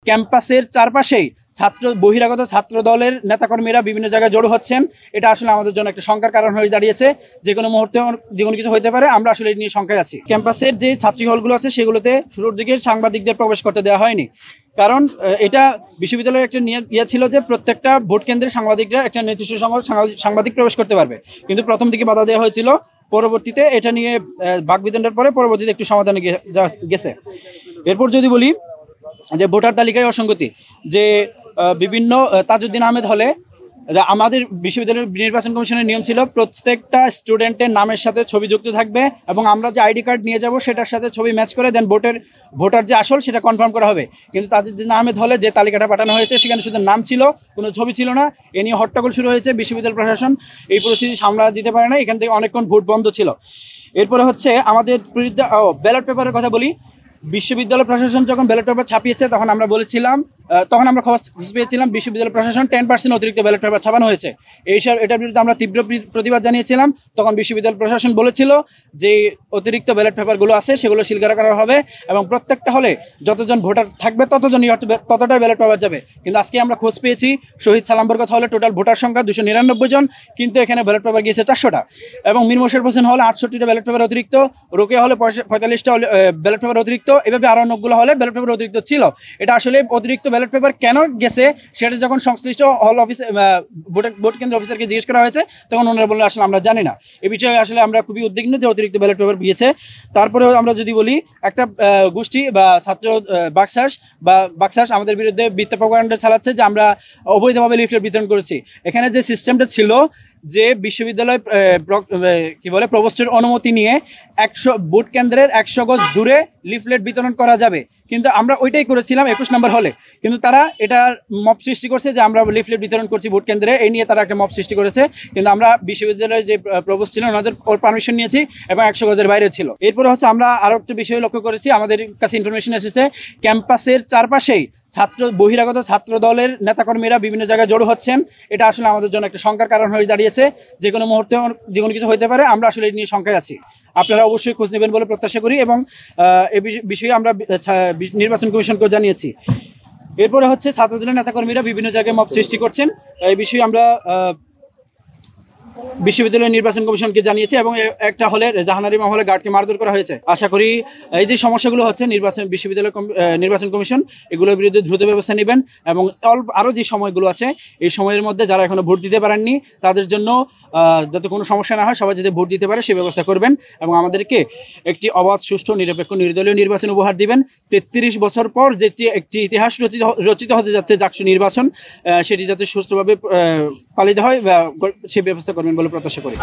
ক্যাম্পাসের চারপাশেই বহিরাগত ছাত্র দলের নেতাকর্মীরা বিভিন্ন জায়গায় জড়ো হচ্ছেন। এটা আসলে আমাদের জন্য একটা শঙ্কার কারণ হয়ে দাঁড়িয়েছে। যে কোনো মুহূর্তে যে কোনো কিছু হতে পারে, আমরা আসলে এই নিয়ে শঙ্কায় আছি। ক্যাম্পাসের যে ছাত্রী হলগুলো আছে সেগুলোতে শুরুর দিকে সাংবাদিকদের প্রবেশ করতে দেওয়া হয়নি, কারণ এটা বিশ্ববিদ্যালয়ের একটা ছিল যে প্রত্যেকটা ভোট কেন্দ্রের সাংবাদিকরা একটা নির্দিষ্ট সময় সাংবাদিক প্রবেশ করতে পারবে, কিন্তু প্রথম দিকে বাধা দেওয়া হয়েছিল। পরবর্তীতে এটা নিয়ে বাকবিতণ্ডার পরে পরবর্তীতে একটু সমাধানে গেছে। এরপর যদি বলি যে ভোটার তালিকায় অসঙ্গতি, যে বিভিন্ন তাজউদ্দিন আহমেদ হলে আমাদের বিশ্ববিদ্যালয়ের নির্বাচন কমিশনের নিয়ম ছিল প্রত্যেকটা স্টুডেন্টের নামের সাথে ছবি যুক্ত থাকবে, এবং আমরা যে আইডি কার্ড নিয়ে যাব সেটার সাথে ছবি ম্যাচ করে দেন ভোটার যে আসল সেটা কনফার্ম করা হবে। কিন্তু তাজউদ্দিন আহমেদ হলে যে তালিকাটা পাঠানো হয়েছে সেখানে শুধু নাম ছিল, কোনো ছবি ছিল না। এ নিয়ে হট্টগোল শুরু হয়েছে। বিশ্ববিদ্যালয় প্রশাসন এই পরিস্থিতি সামলা দিতে পারে না, এখান থেকে অনেকক্ষণ ভোট বন্ধ ছিল। এরপরে হচ্ছে আমাদের বিরুদ্ধে ব্যালট পেপারের কথা বলি। বিশ্ববিদ্যালয় প্রশাসন যখন ব্যালট পেপার ছাপিয়েছে তখন আমরা বলেছিলাম, তখন আমরা খোঁজ পেয়েছিলাম বিশ্ববিদ্যালয় প্রশাসন 10% অতিরিক্ত ব্যালট পেপার ছাপানো হয়েছে। এটার বিরুদ্ধে আমরা তীব্র প্রতিবাদ জানিয়েছিলাম। তখন বিশ্ববিদ্যালয় প্রশাসন বলেছিল যে অতিরিক্ত ব্যালট পেপারগুলো আছে সেগুলো সিলগালা করা হবে, এবং প্রত্যেকটা হলে যতজন ভোটার থাকবে ততটাই ব্যালট পেপার যাবে। কিন্তু আজকে আমরা খোঁজ পেয়েছি শহীদ সালামবরকত হলে টোটাল ভোটার সংখ্যা 299 জন, কিন্তু এখানে ব্যালট পেপার গিয়েছে 400টা, এবং মীর মোশাররফ হোসেন হলে 68টা ব্যালট পেপার অতিরিক্ত, রোকেয়া হলে 45টা ব্যালট পেপার অতিরিক্ত, এভাবে আরও অনেকগুলো হলে ব্যালট পেপার অতিরিক্ত ছিল। এটা আসলে অতিরিক্ত ব্যালট পেপার কেন গেছে সেটা যখন সংশ্লিষ্ট হল অফিসে ভোট কেন্দ্র অফিসারকে জিজ্ঞেস করা হয়েছে তখন ওনারা বললেন আসলে আমরা জানি না। এ বিষয়ে আসলে আমরা খুবই উদ্বিগ্ন যে অতিরিক্ত ব্যালট পেপার গিয়েছে। তারপরেও আমরা যদি বলি একটা গোষ্ঠী বা ছাত্র বাকশাস আমাদের বিরুদ্ধে মিথ্যা প্রপাগান্ডা চালাচ্ছে যে আমরা অবৈধভাবে লিফলেট বিতরণ করেছি। এখানে যে সিস্টেমটা ছিল যে বিশ্ববিদ্যালয় প্রভোস্টের অনুমতি নিয়ে 100 ভোট কেন্দ্রের 100 গজ দূরে লিফলেট বিতরণ করা যাবে, কিন্তু আমরা ওইটাই করেছিলাম 21 নম্বর হলে। কিন্তু তারা এটার মব সৃষ্টি করছে যে আমরা লিফলেট বিতরণ করছি ভোট কেন্দ্রে, এই নিয়ে তারা একটা মব সৃষ্টি করেছে। কিন্তু আমরা বিশ্ববিদ্যালয়ের যে প্রভোস্ট ছিলেন ওনাদের পারমিশন নিয়েছি এবং 100 গজের বাইরে ছিল। এরপরে হচ্ছে আমরা আরও একটা বিষয় লক্ষ্য করেছি, আমাদের কাছে ইনফরমেশন এসেছে ক্যাম্পাসের চারপাশেই বহিরাগত ছাত্র দলের নেতাকর্মীরা বিভিন্ন জায়গায় জড়ো হচ্ছেন। এটা আসলে আমাদের জন্য একটা শঙ্কার কারণ হয়ে দাঁড়িয়েছে। যে কোনো মুহূর্তে যে কোনো কিছু হতে পারে, আমরা আসলে এই নিয়ে শঙ্কায় আছি। আপনারা অবশ্যই খোঁজ নেবেন বলে প্রত্যাশা করি, এবং এই বিষয়ে আমরা নির্বাচন কমিশনকেও জানিয়েছি। এরপরে হচ্ছে ছাত্রদলের নেতাকর্মীরা বিভিন্ন জায়গায় মব সৃষ্টি করছেন, এই বিষয়ে আমরা বিশ্ববিদ্যালয় নির্বাচন কমিশনকে জানিয়েছে, এবং একটা হলে জাহানারী মহলে গার্ডকে মারধর করা হয়েছে। আশা করি এই যে সমস্যাগুলো হচ্ছে বিশ্ববিদ্যালয় নির্বাচন কমিশন এগুলোর বিরুদ্ধে দ্রুত ব্যবস্থা নেবেন, এবং আরও যে সময়গুলো আছে এই সময়ের মধ্যে যারা এখনো ভোট দিতে পারেননি তাদের জন্য যাতে কোনো সমস্যা না হয়, সবাই যাতে ভোট দিতে পারে সেই ব্যবস্থা করবেন, এবং আমাদেরকে একটি অবাধ, সুষ্ঠু, নিরপেক্ষ, নির্দলীয় নির্বাচন উপহার দিবেন। 33 বছর পর যেটি একটি ইতিহাস রচিত হতে যাচ্ছে জাকসু নির্বাচন, সেটি যাতে সুষ্ঠুভাবে পালিত হয় সে ব্যবস্থা করবেন বলে প্রত্যাশা করি।